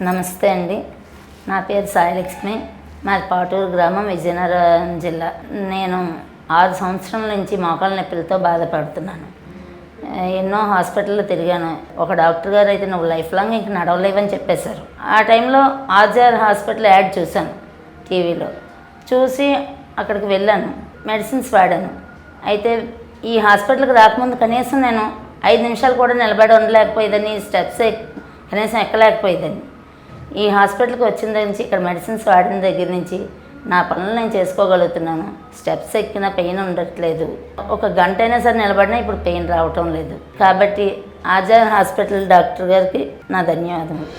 నమస్తే అండి. నా పేరు సాయిలక్ష్మి. మాది పాటూరు గ్రామం, విజయనగరం జిల్లా. నేను 6 సంవత్సరాల నుంచి మోకాళ్ళ నొప్పులతో బాధపడుతున్నాను. ఎన్నో హాస్పిటల్లో తిరిగాను. ఒక డాక్టర్ గారు అయితే నువ్వు లైఫ్ లాంగ్ ఇంక నడవలేవని చెప్పేశారు. ఆ టైంలో ఆర్జీఆర్ హాస్పిటల్ యాడ్ చూశాను టీవీలో. చూసి అక్కడికి వెళ్ళాను, మెడిసిన్స్ వాడాను. అయితే ఈ హాస్పిటల్కి రాకముందు కనీసం నేను 5 నిమిషాలు కూడా నిలబడి ఉండలేకపోయేదని, స్టెప్స్ కనీసం ఎక్కలేకపోయేదని. ఈ హాస్పిటల్కి వచ్చిన దగ్గర నుంచి, ఇక్కడ మెడిసిన్స్ వాడిన దగ్గర నుంచి నా పనులు నేను చేసుకోగలుగుతున్నాను. స్టెప్స్ ఎక్కిన పెయిన్ ఉండట్లేదు. ఒక గంట అయినా సరే నిలబడినా ఇప్పుడు పెయిన్ రావటం లేదు. కాబట్టి ఆర్జీఆర్ హాస్పిటల్ డాక్టర్ గారికి నా ధన్యవాదములు.